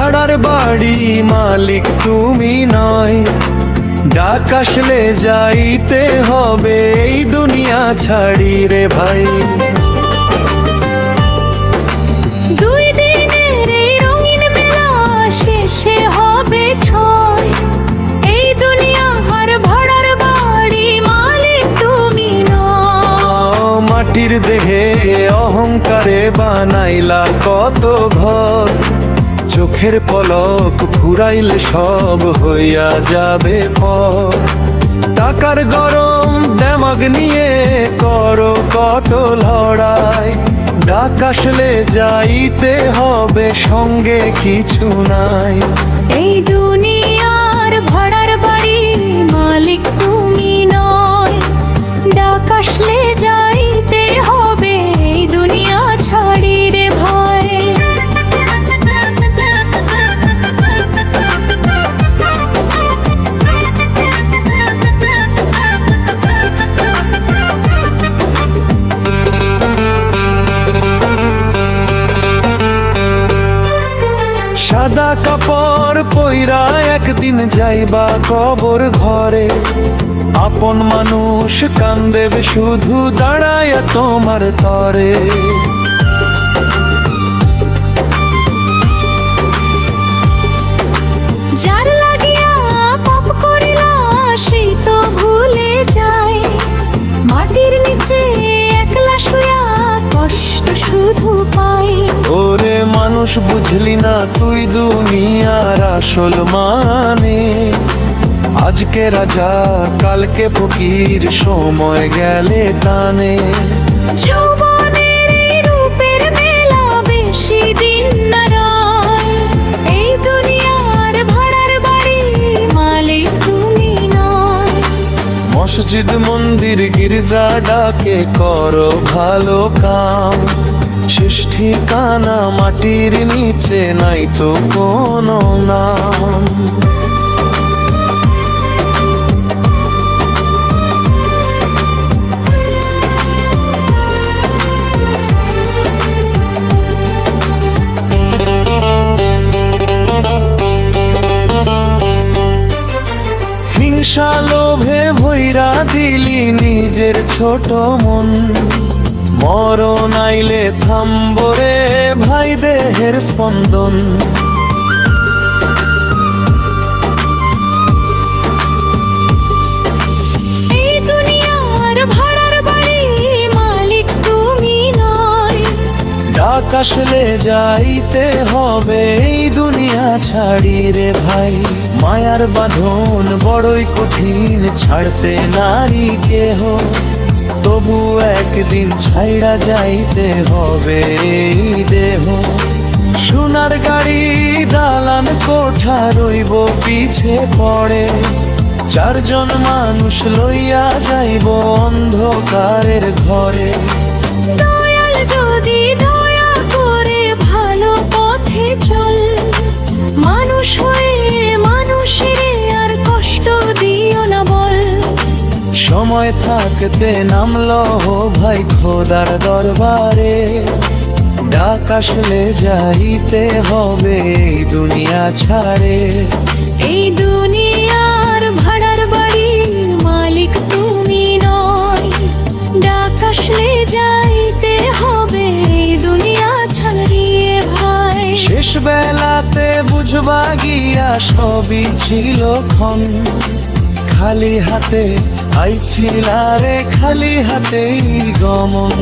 ভাড়ার বাড়ি মালিক তুমি নয়, ডাক আসলে যাইতে হবে এই দুনিয়া ছাড়ি রে ভাই। দুই দিনের এই রঙিন মেলা শেষে হবে ছয়, এই দুনিয়া আর ভাড়ার বাড়ি মালিক তুমি নয়। মাটির দেহে অহংকারে বানাইলা কত ঘর, চোখের পলক ফুরাইলে সব হইয়া যাবে পর। টাকার গরম দেমাগ নিয়ে করো কত লড়াই, ডাক আসলে যাইতে হবে সঙ্গে কিছু নাই। এই দুনিয়ার ভাড়ার বাড়ি মালিক তুমি নয়, ডাক আসলে যাইতে হবে এই দুনিয়া ছাড়ি রে ভাই। সাদা কাপড় পইরা একদিন যাইবা কবর ঘরে, আপন মানুষ কান্দেবে শুধু দাঁড়ায়া তোমার তরে। যার লাগিয়া পাপ করিলা সেই তো ভুলে যায়, মাটির নিচে একলা শুয়া কষ্ট শুধু পায়। ওরে মানুষ বুঝলি না তুই দুনিয়ার আসল মানে, আজকে রাজা কালকে ফকির সময় গেলে টানে। যৌবনের এই রূপের মেলা বেশি দিন না রয়, এই দুনিয়ার ভাড়ার বাড়ি মালিক তুমি নয়। মসজিদ মন্দির গির্জা ডাকে করো ভালো কাম, শেষ ঠিকানা মাটির নিচে নাই তো কোনো নাম। হিংসা লোভে ভৈরা দিলি নিজের ছোট মন, মরণ আইলে থামবো রে ভাই দেহের স্পন্দন। এই দুনিয়ার ভাড়ার বাড়ি মালিক তুমি নয়, ডাক আসলে যাইতে হবে এই দুনিয়া ছাড়ি রে ভাই। মায়ার বাঁধন বড়ই কঠিন ছাড়তে নারী কেহ, তবু একদিন ছাইড়া যাইতে হবে এই দেহ। সোনার গাড়ি দালান কোঠা রইব পিছে পড়ে, চারজন মানুষ লইয়া যাইব অন্ধকারের ঘরে। দয়াল যদি দয়া করে ভালো পথে চল, মানুষ হয়ে মানুষের আর কষ্ট দিও না বল। সময় থাকতে নামলো ভাই খোদার দরবারে, ডাক আসলে যাইতে হবে এই দুনিয়া ছাড়ে। এই দুনিয়ার ভাড়ার বাড়ি মালিক তুমি নয়, ডাক আসলে যাইতে হবে এই দুনিয়া ছাড়িয়ে ভাই। শেষ বেলাতে বুঝবা গিয়া সবই ছিল ক্ষণ, খালি হাতে আইছিলা রে খালি হাতেই গমন।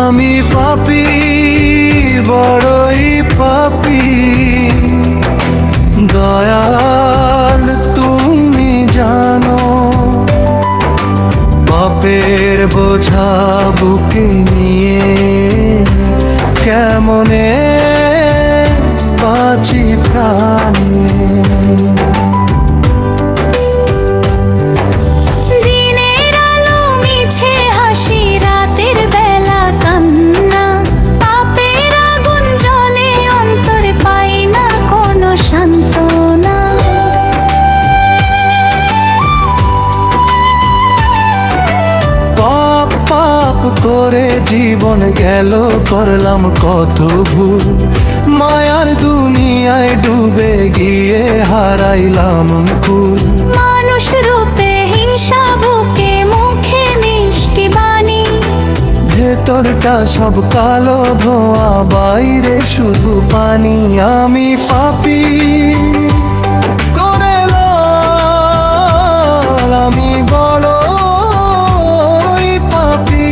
আমি পাপী বড়ই পাপী, দয়াল তুমি জানো, পাপের বোঝা বুকে নিয়ে কেমনে জীবন গেল করলাম কত ভুল, মায়ার দুনিয়ায় ডুবে গিয়ে হারাইলাম কুল। মানুষ রূপে হিংসা বুকে, মুখে মিষ্টি বাণী, ভেতরটা সব কালো ধোয়া, বাইরে শুধু পানি। আমি পাপী করে লাল, আমি বড়ই পাপী।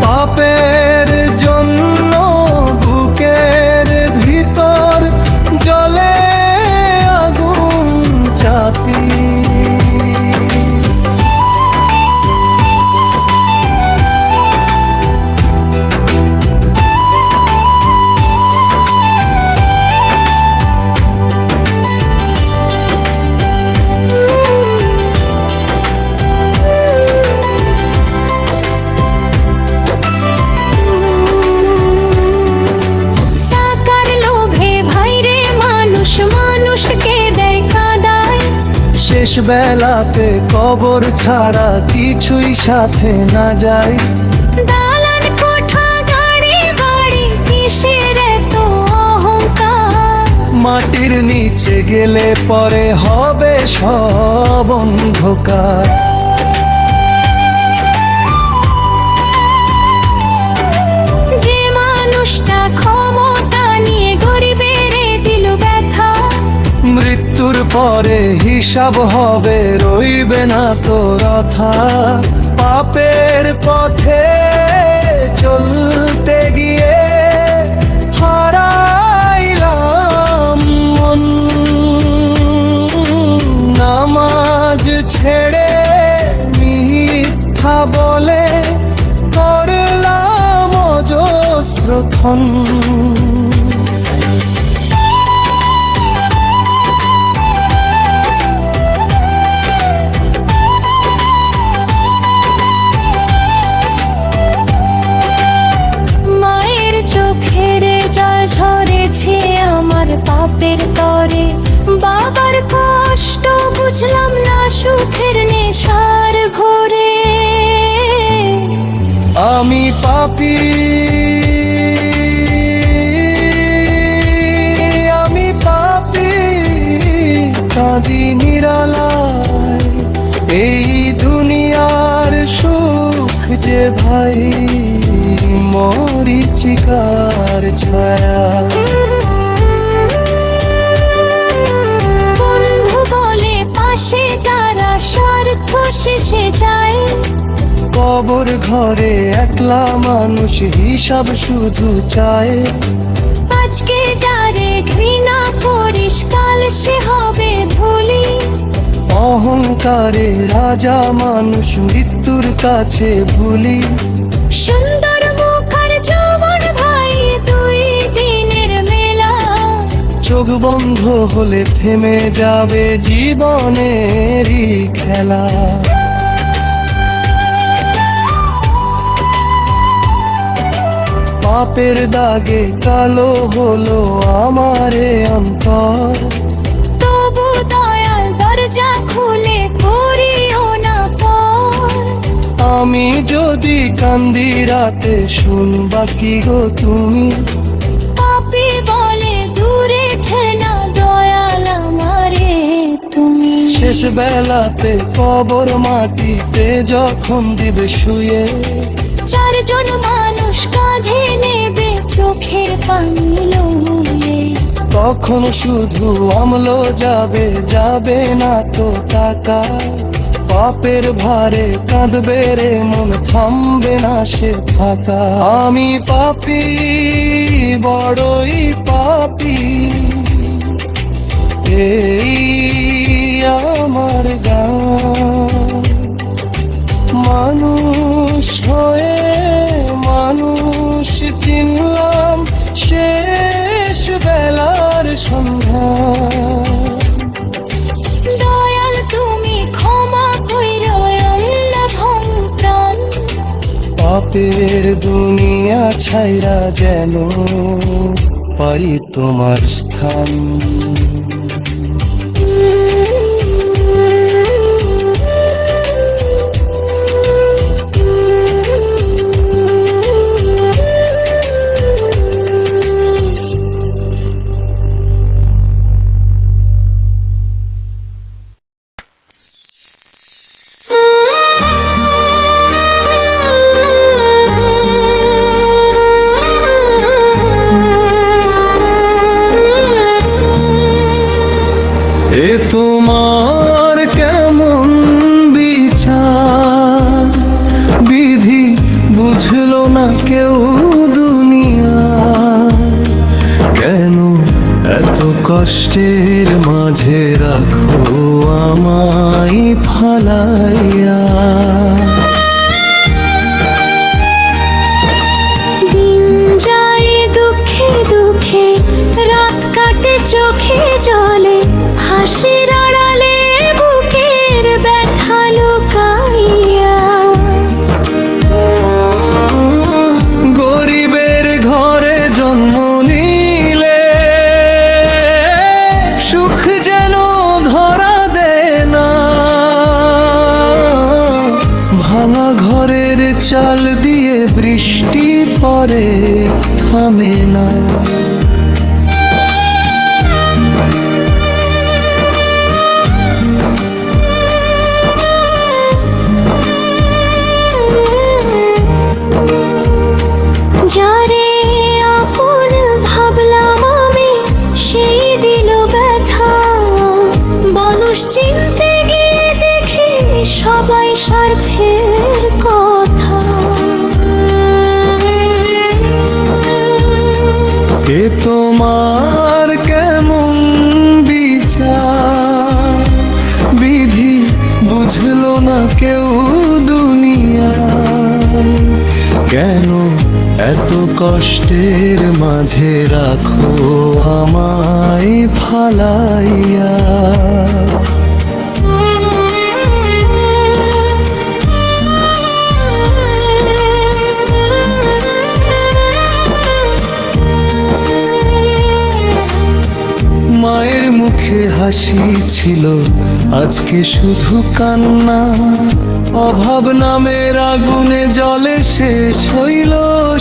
পাপের জন্য বুকের ভিতর জ্বলে আগুন চাপি। টাকার লোভে ভাইরে মানুষ মানুষকে দেয় কাঁদায়, শেষ বেলাতে কবর ছাড়া কিছুই সাথে না যায়। দালান কোঠা গাড়ি বাড়ি, কিসের এত অহংকার? মাটির নিচে গেলে পরে হবে সব অন্ধকার। যে মানুষটা ক্ষমতা নিয়ে গরিবের দিল ব্যথা, মৃত্যুর পরে হিসাব হবে, রইবে না তো রথা। পাপের পথে চলতে গিয়ে হারাইলাম মন, নামাজ ছেড়ে মিথ্যা বলে করলাম অজস্র ক্ষণ। মায়ের চোখের জল ঝরেছে আমার পাপের তরে, বাবার কষ্ট বুঝলাম না সুখের নেশার ঘোরে। আমি পাপী, আমি পাপী, কাঁদি নিরালায়। এই দুনিয়ার সুখ যে ভাই মরিচিকার ছায়া। বন্ধু বলে পাশে যারা স্বার্থ শেষে যায়, কবর ঘরে একলা মানুষ হিসাব শুধু চায়। আজকে যারে ঘৃণা করিস কাল সে হবে ধুলি। অহংকারে রাজা মানুষ মৃত্যুর কাছে ভুলি। সুন্দর মুখ আর যৌবন ভাই দুই দিনের মেলা, চোখ বন্ধ হলে থেমে যাবে জীবনেরই খেলা। পাপের দাগে কালো হলো আমারে অন্তর, তবু দয়াল দরজা খুলে করিও না পর। আমি যদি কান্দি রাতে শুনবা কি গো তুমি? পাপী বলে দূরে ঠেনা দয়াল আমারে তুমি। শেষ বেলাতে কবর মাটিতে যখন দিবে শুয়ে, চারজন মানুষ কাঁধে নেবে চোখের পানি লুয়ে। তখন শুধু আমল যাবে, যাবে না তো টাকা। পাপের ভারে কাঁদবে রে মন, থামবে না সে থাকা। আমি পাপী, বড়ই পাপী, এই আমার গান। মানুষ হয়ে মানুষ চিনলাম শেষ বেলার সন্ধ্যা। দয়াল তুমি ক্ষমা কইরো আল্লাহ ভং প্রাণ। পাপের দুনিয়া ছাইরা যেন পাই তোমার স্থান। কষ্টের মাঝে রাখো আমায় ফালাইয়া। দিন যায় দুঃখে দুঃখে, রাত কাটে চোখে জলে, হাসির আড়ালে বুকের ব্যথা লুকাইয়া। গরিবের ঘরে জন্ম নিলে সুখ যেন ধরা দেয় না, ভাঙা ঘরের চাল দিয়ে বৃষ্টি পড়ে থামে না। যারে আপন ভাবলাম আমি, সেই দিল ব্যথা। মানুষ চিনতে গিয়ে দেখি সবাই স্বার্থের কথা। এ তোমার কেমন বিচার, বিধি বুঝলো না কেউ দুনিয়ায়। কেন এত কষ্টের মাঝে রাখো আমায় ফালাইয়া। মায়ের মুখে হাসি ছিল, আজকে শুধু কান্না। অভাব নামের আগুনে জলে শেষ হইল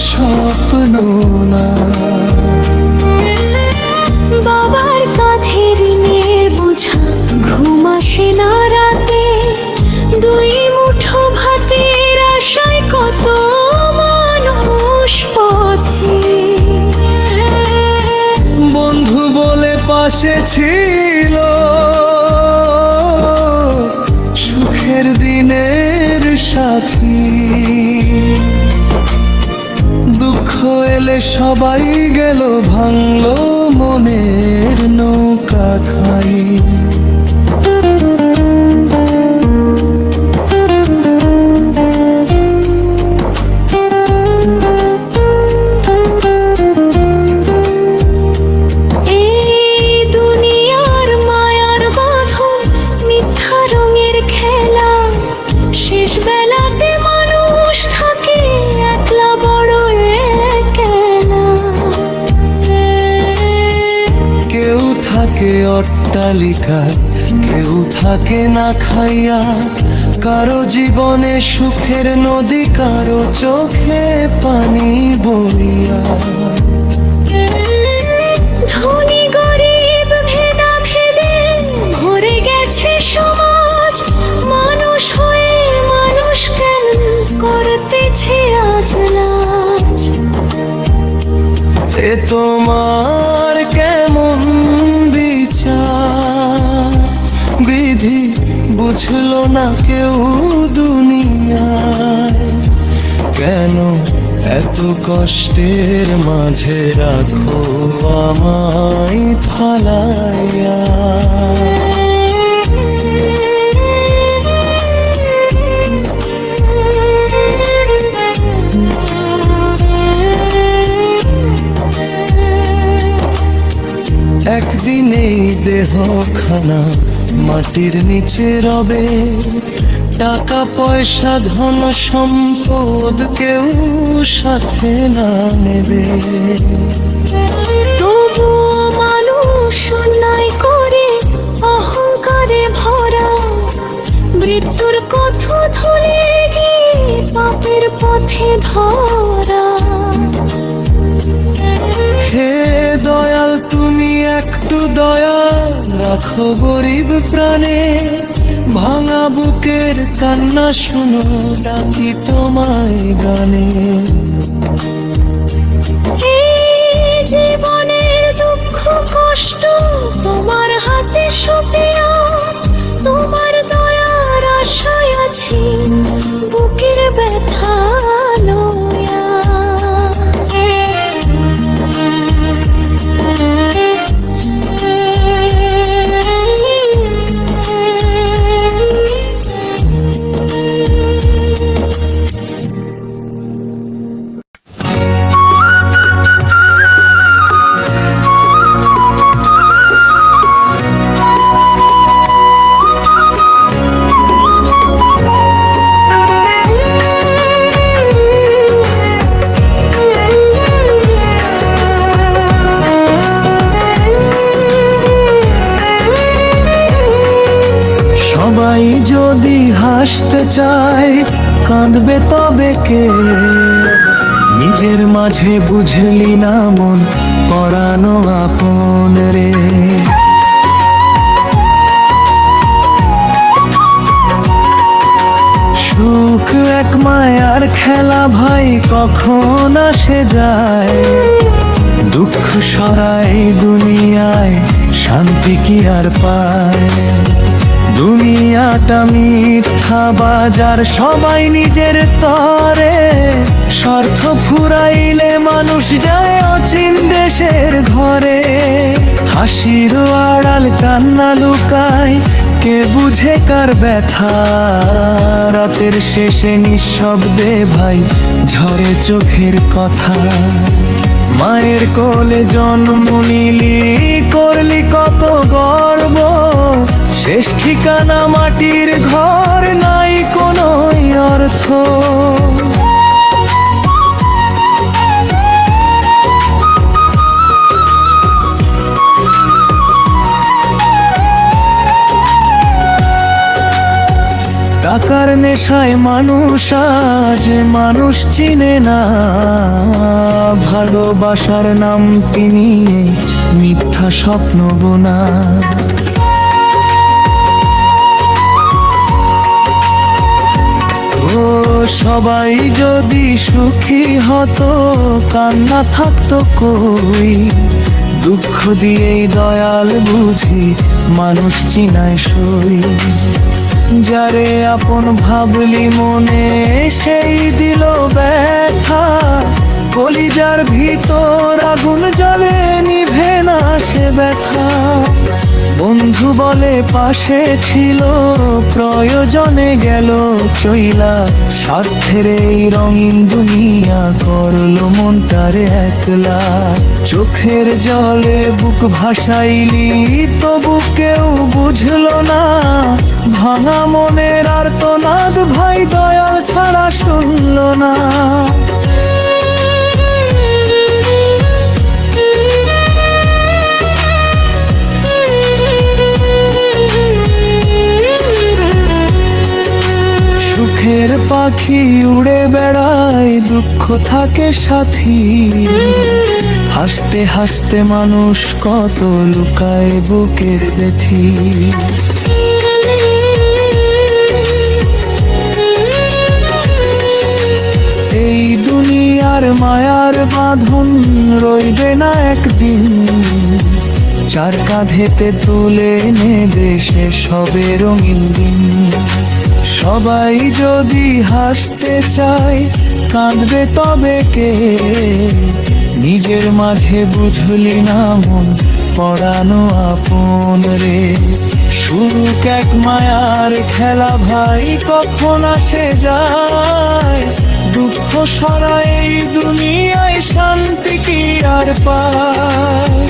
স্বপ্ন না। বাবার কাঁধের নিয়ে বোঝা, ঘুম আসে না রাতে। দুই মুঠো ভাতের আশায় কত মানুষ পথে। বন্ধু বলে পাশে ছিল, সুখের দিনের সাথী। দুঃখ এলে সবাই গেল, ভাঙলো মনের নৌকা খাই। থাকে অট্টালিকায়, কেউ থাকে না খাইয়া। কারো জীবনে সুখের নদী, কারো চোখে পানি বইয়া। ধনী গরিব ভেদা ভেদে ভরে গেছে সমাজ। মানুষ হয়ে মানুষ কেন করতেছে আজ লাজ। এ তোমার কেমন বিচার, বিধি বুঝলো না কেউ দুনিয়ায়। কেন এত কষ্টের মাঝে রাখো আমায় ফালাইয়া। একদিনেই দেহখানা মাটির নিচে রবে। টাকা পয়সা ধন সম্পদ কেউ সাথে না নেবে। তবুও মানুষ অন্যায় করে অহংকারে ভরা। মৃত্যুর কথা ধুলে গিয়ে পাপের পথে ধরা। হে দয়াল তুমি একটু দয়া রাখো গরিব প্রাণে। ভাঙা বুকের কান্না শুনো, ডাকি তোমায় গানে। এই জীবনের দুঃখ কষ্ট তোমার হাতে সঁপিয়া। তোমার দয়ার আশায় আছি বুকের ব্যথা লইয়া। যদি হাসতে চায় কাঁদবে তবে কে? নিজের মাঝে বুঝলি না মন পরানো আপন রে। সুখ এক মায়ার খেলা ভাই, কখন আসে যায়। দুঃখ সরাই দুনিয়ায় শান্তি কি আর পায়? দুনিয়াটা মিথ্যা বাজার, সবাই নিজের তরে। স্বার্থ ফুরাইলে মানুষ যায় অচিন দেশের ঘরে। হাসির আড়াল কান্না লুকায়, কে বুঝে কার ব্যথা? রাতের শেষে নিঃশব্দে ভাই ঝরে চোখের কথা। মায়ের কোলে জন্ম নিলি, করলি কত গর্ব। শেষ ঠিকানা মাটির ঘর, নাই কোনো অর্থ। টাকার নেশায় মানুষ আজ মানুষ চিনে না। ভালোবাসার নামটি নিয়ে মিথ্যা স্বপ্ন বোনা। ও সবাই যদি সুখী হতো, কান্না থাকতো কই? দুঃখ দিয়েই দয়াল বুঝি মানুষ চিনায় সই। যারে আপন ভাবলি মনে, সেই দিল ব্যথা। কলিজার ভিতর আগুন জ্বলে, নিভে না সে ব্যথা। বন্ধু বলে পাশে ছিল, প্রয়োজনে গেল চইলা। স্বার্থের এই রঙিন দুনিয়া করলো মনটারে একলা। চোখের জলে বুক ভাসাইলি, তবু কেউ বুঝলো না। ভাঙা মনের আর্তনাদ ভাই দয়াল ছাড়া শুনলো না। সুখের পাখি উড়ে বেড়ায়, দুঃখ থাকে সাথী। হাসতে হাসতে মানুষ কত লুকায় বুকের ব্যথি। এই দুনিয়ার মায়ার বাঁধন রইবে না একদিন। চার কাঁধেতে তুলে নেবে সে সবে রঙিন দিন। সবাই যদি হাসতে চায় কাঁদবে তবে কে? নিজের মাঝে বুঝলি না মন পরানো আপন রে। সুখ এক মায়ার খেলা ভাই, কখন আসে যায়। দুঃখ সরাই দুনিয়ায় শান্তি কি আর পায়?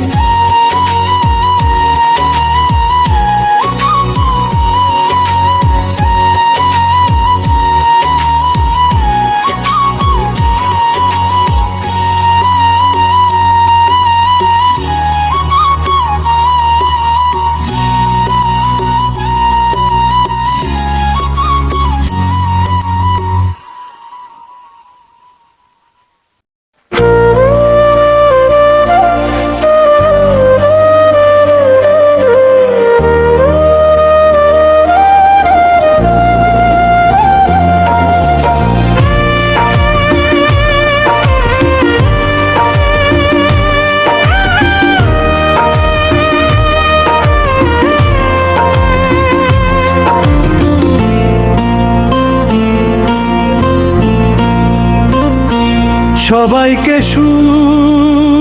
সবাইকে সুখ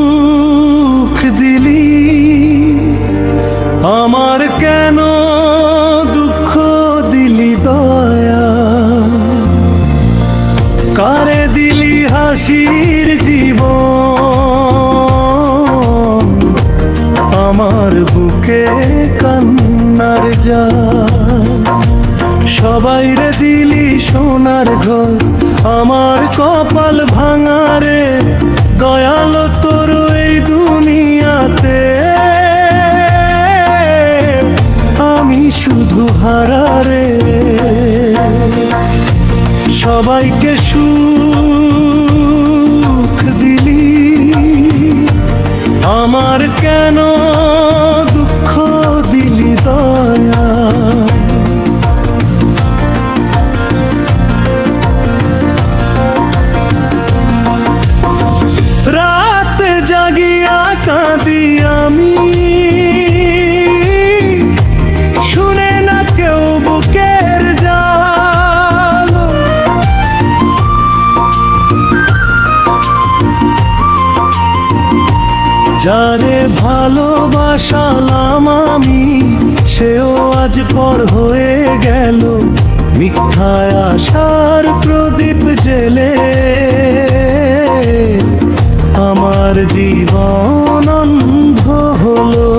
দিলি, আমার কেন দুঃখ দিলি দয়া? কারে দিলি হাসির জীবন, আমার বুকে কান্নার জাল। সবাই রে দিলি সোনার ঘর, আমার কপাল ভাঙারে। দয়াল তোর এই দুনিয়াতে আমি শুধু হারারে। আমার কেন দুঃখ দিলি দয়া, রাত জাগিয়া কাঁদি আমি, শুনে না কেউ বুকের জাল। যারে ভালোবাসালাম আমি, সেও আজ পর হয়ে গেল, মিথ্যায় আশার প্রদীপ জেলে আমার জীবন অন্ধ হলো।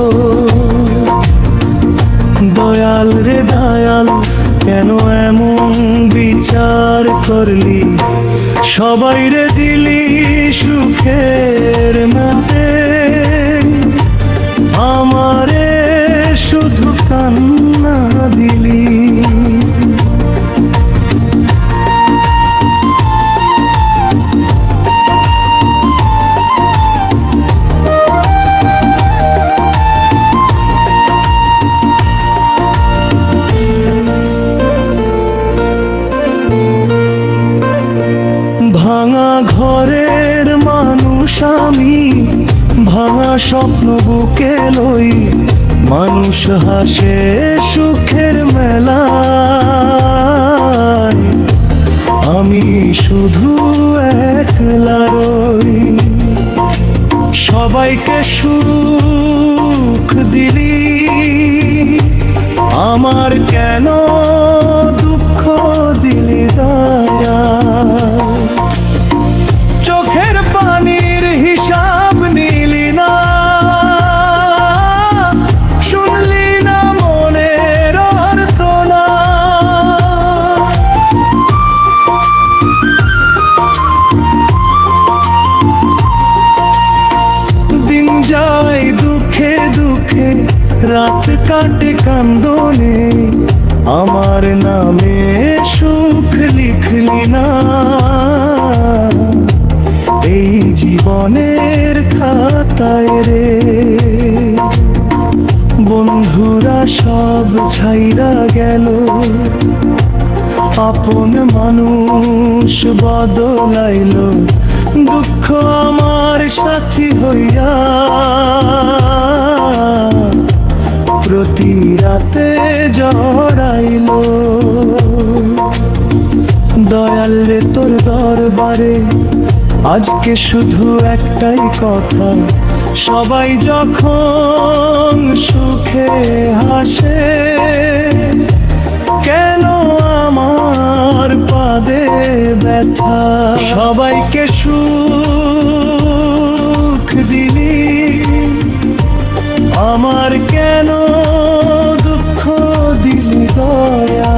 দয়াল রে দয়াল, কেন এমন বিচার করলি, সবাই রে দিলি সুখের মধ্যে, আমারে শুধু কান্না দিলি। ভাঙা ঘরের মানুষ আমি, ভাঙা স্বপ্ন বুকে লই, মানুষ হাসে সুখের মেলায়, আমি শুধু একলা রই। সবাইকে সুখ দিলি, আমার কেন দুঃখ দিলি দয়া, চোখের পানির হিসাব নিলি না, শুনলি না মনের আর্তনা। দিন যায় দুঃখে দুঃখে, রাত কাটে কান্দনে, আমার নামে সুখ লিখলি না এই জীবনের খাতায় রে। বন্ধুরা সব ছাইরা গেল, আপন মানুষ বদলাইল, দুঃখ আমার সাথী হইয়া প্রতি রাতে জড়াইল। দয়াল রে তোর দরবারে আজকে শুধু একটাই কথা, সবাই যখন সুখে হাসে, কেন আমার পাদে ব্যথা। সবাইকে সুখ দিলি, আমার কেন দুঃখ দিলি দয়া।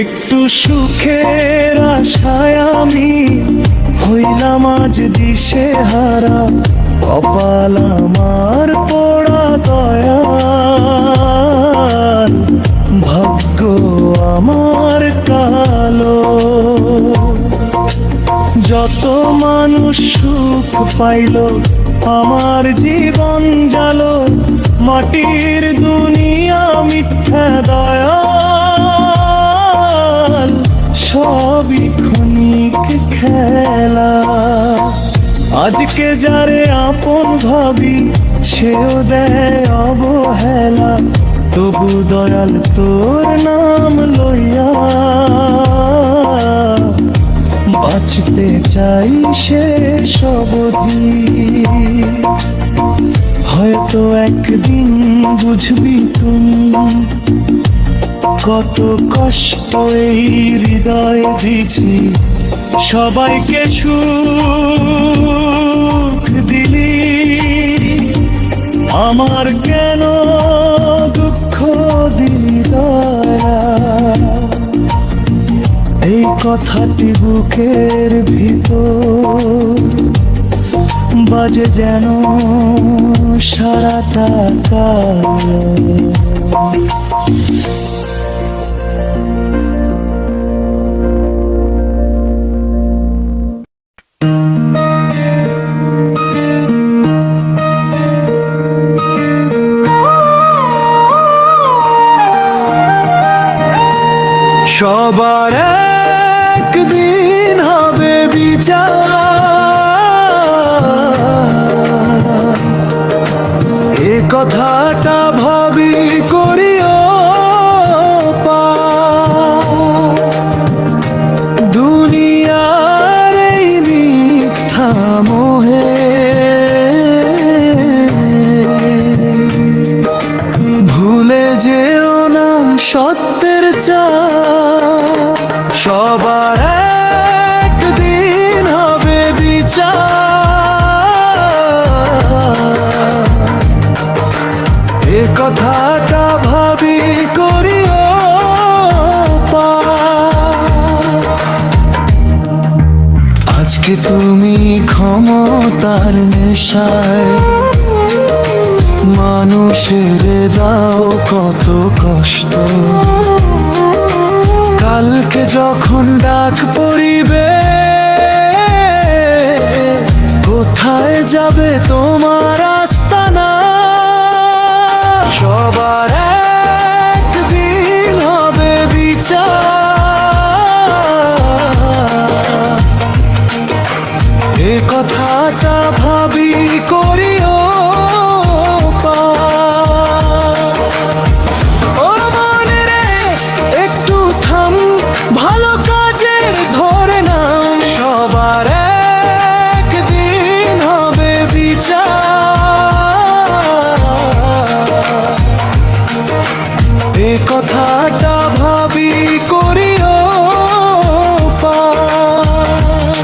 একটু সুখের আশায় আমি হইলাম আজ দিশে হারা, কপাল আমার পোড়া দয়াল, ভাগ্য আমার কালো। যত মানুষ সুখ পাইল, আমার জীবন জালো, মাটির দুনিয়া মিথ্যা দয়াল, সবই ক্ষণিক খেলা। আজকে যারে আপন ভাবি, সেও দেয় অবহেলা, তবু দয়াল তোর নাম লইয়া বাঁচতে চাই শেষ অবধি। হয়তো একদিন বুঝবি তুমি, কত কষ্ট এই হৃদয় দিছি, সবাইকে সুখ দিলি, আমার কেন দুঃখ দিলি দয়া। এই কথাটি বুকের ভিতর বাজে যেন সারাটা কাল। সবার একদিন হবে বিচার, এ কথাটা ভাবি করিও পার। দুনিয়ার এই মিথ্যা মোহে ভুলে যেও না সত্যের চার। সবার একদিন হবে বিচার, এ কথাটা ভাবি করিও পার। আজকে তুমি ক্ষমতার নেশায় মানুষের দাও কত কষ্ট। কালকে যখন ডাক পড়িবে কোথায় যাবে তোমার আস্তানা। সবার একদিন হবে বিচার, এ কথাটা ভাবি করিও পার। ও মনে রে একটু থাম, ভালো কাজের ধরে নাম। সবার একদিন হবে বিচার, এ কথাটা ভাবি করিও পার।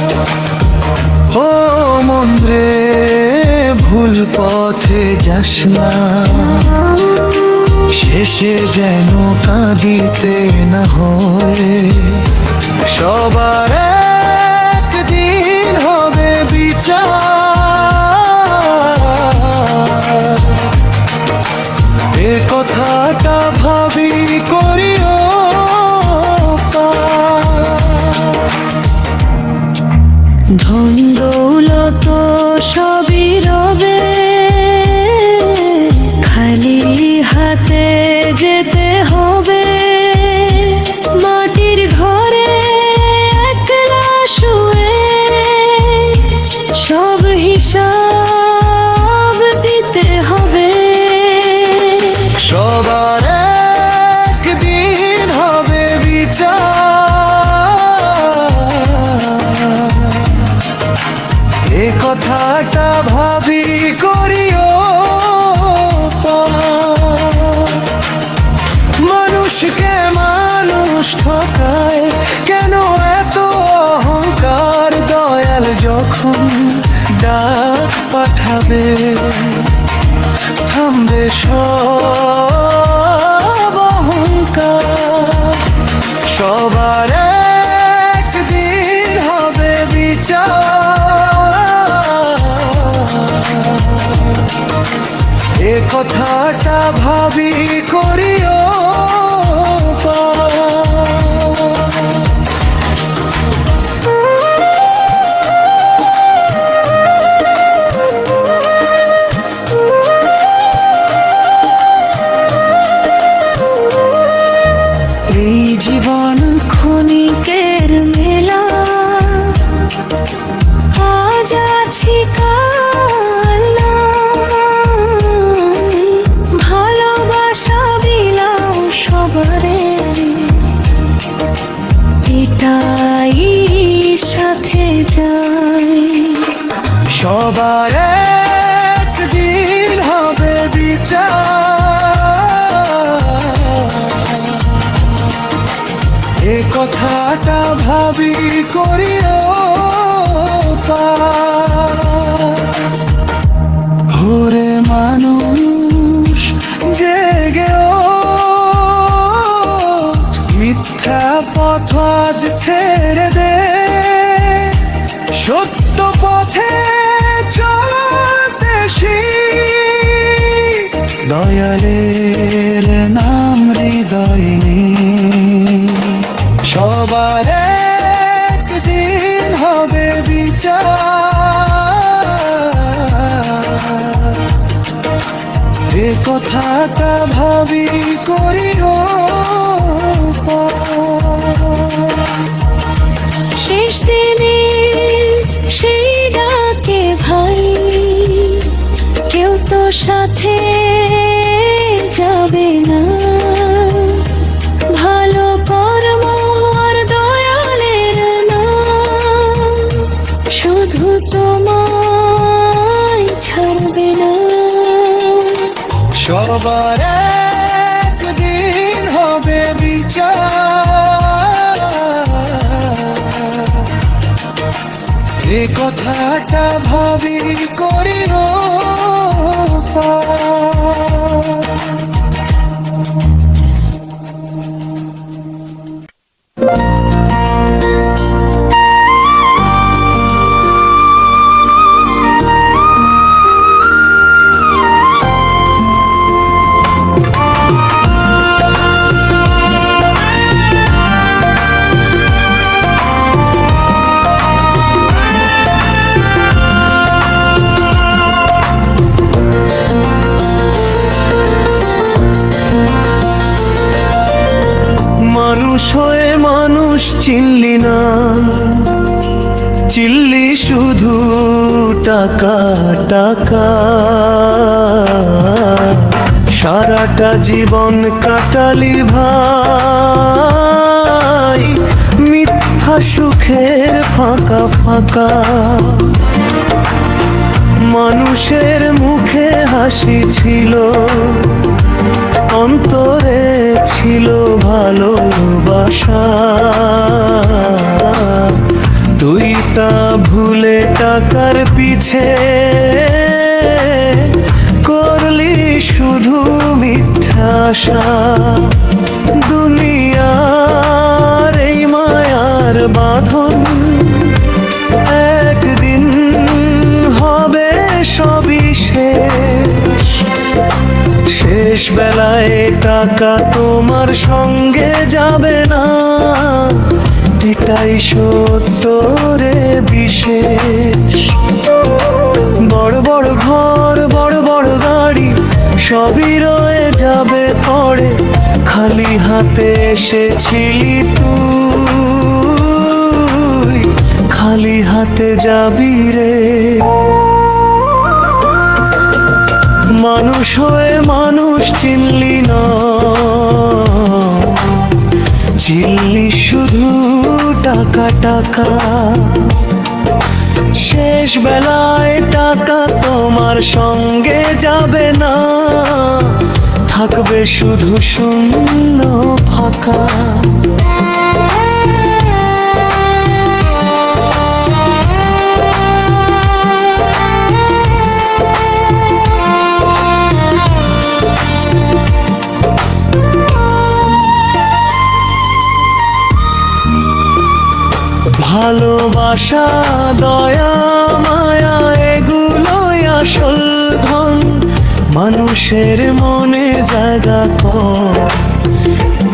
ও মন রে ভুল পথে যাস না, শেষে যেন কাঁদিতে না হয়। সবার একদিন হবে বিচার, এ কথাটা ভাবি করিও পার। ধন দৌলত সবই রবে, খালি হাতে যেতে হবে। মাটির ঘরে একলা শুয়ে সব হিসাব দিতে হবে। সবার একদিন হবে বিচার, এ কথাটা ভাবি করিও পার। মানুষকে মানুষ ঠকায় কেন এত অহংকার। দয়াল যখন ডাক পাঠাবে থামবে সব অহংকার। সবার একদিন হবে বিচার, এ কথাটা ভাবি করিও পার। এই জীবন ক্ষণিকের মেলা, আজ আছি কাল নাই। ভালোবাসা বিলাও সবারে, এটাই সাথে যায়। সবার একদিন হবে বিচার, এ কথাটা ভাবি করিও পার। ওরে মানুষ জেগে ওঠ, মিথ্যা পথ আজ ছেড়ে দে। সত্য পথে চল দয়ালের নাম হৃদয়ে নেই। সবার একদিন হবে বিচার, এ কথাটা ভাবি করিও শেষ দিনে সেই ডাকে ভাই, কেউ তো সাথে যাবে না। ভালো কর্ম আর দয়ালের নাম শুধু তোমায় ছাড়বে না। সবার একদিন হবে বিচার, এ কথাটা ভাবি করিও মানুষ হয়ে মানুষ চিনলি না, চিনলি শুধু টাকা টাকা। সারাটা জীবন কাটালি ভাই মিথ্যা সুখের ফাঁকা ফাঁকা। মানুষের মুখে হাসি ছিল, অন্তরে ছিল ভালোবাসা। তুই তা ভুলে টাকার পিছে করলি শুধু মিথ্যা আশা। দুনিয়ার এই মায়ার বাঁধন একদিন হবে সবই শেষ। শেষ বেলায় টাকা তোমার সঙ্গে যাবে না, এটাই সত্য রে বিশেষ। বড় বড় ঘর বড় বড় গাড়ি সবই রয়ে যাবে পড়ে, খালি হাতে এসেছিলি তুই, খালি হাতে যাবি রে। মানুষ হয়ে মানুষ চিনলি না, চিনলি শুধু টাকা টাকা। শেষ বেলায় টাকা তোমার সঙ্গে যাবে না, থাকবে শুধু শূন্য ফাঁকা। ভালোবাসা দয়া মায়া এগুলোই আসল ধন, মানুষের মনে জায়গা কর,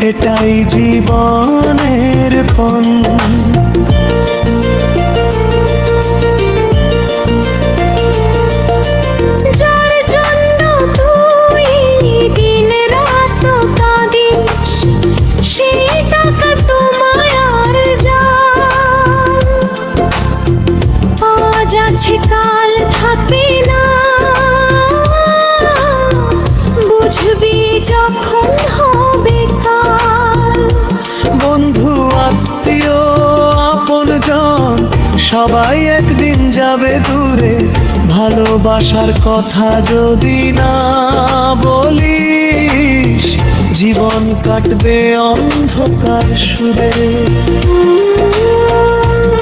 এটাই জীবনের পণ। যার জন্য তুই দিন রাত কাঁদিস, সেই টাকা তোমায় আর যায়। আজ আছে কাল থাকবে না, বুঝবি যখন হবে কাল। বন্ধু আত্মীয় আপনজন সবাই একদিন যাবে দূরে, ভালোবাসার কথা যদি না বলিস, জীবন কাটবে অন্ধকার সুরে।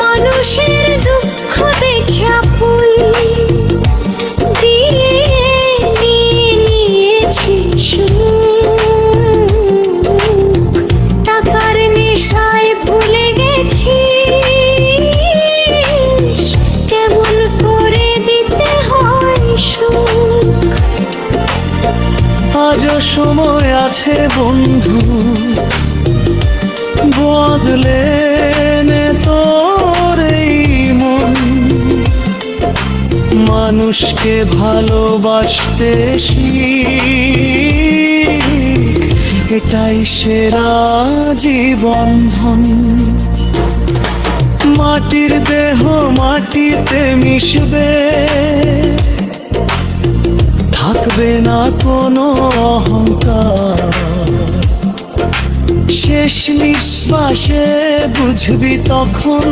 মানুষের দুঃখ দেখা পুই দিয়ে নিয়েছি সুখ, টাকার নেশায় ভুলে গেছি কেমন করে দিতে হয় সুখ। আজও সময় আছে বন্ধু, বদলে নে তোর এই মন। মানুষকে ভালোবাসতে শিখ, এটাই সেরা জীবনধন। মাটির দেহ মাটিতে মিশবে, থাকবে না কোনো অহংকার। শেষ নিঃশ্বাসে বুঝবি তখন,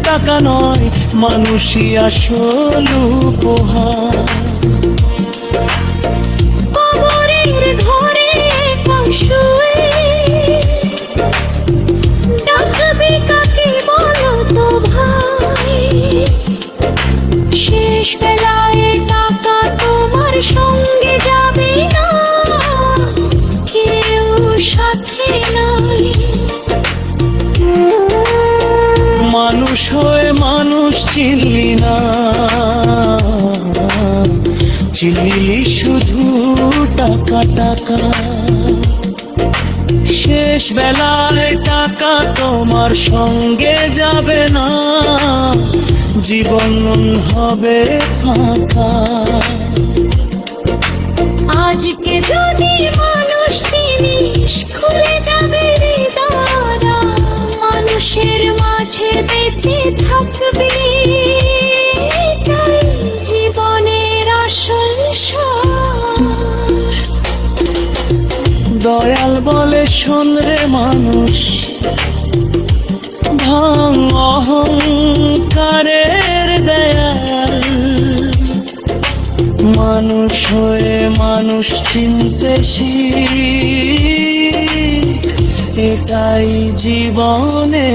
টাকা নয় মানুষই আসল উপহার। কবরের ঘরে শুয়ে ডাকবে কাকে বলো তো ভাই? শেষ বেলায় টাকা তোমার সঙ্গে যাবে না, কেউ সাথে নাই। মানুষ হয়ে মানুষ চিনলি না, চিনলি শুধু টাকা টাকা। শেষ বেলায় টাকা তোমার সঙ্গে যাবে না, জীবন হবে ফাঁকা। আজকে যদি মানুষ চিনিস, খুলে যাবে হৃদয়, মানুষের মাঝে বেঁচে থাকবি, এটাই জীবনের আসল সার। দয়াল বলে শোন রে মানুষ, ভাঙ অহংকারের দেয়াল। মানুষ হয়ে মানুষ চিনতে শিখ, এটাই জীবনে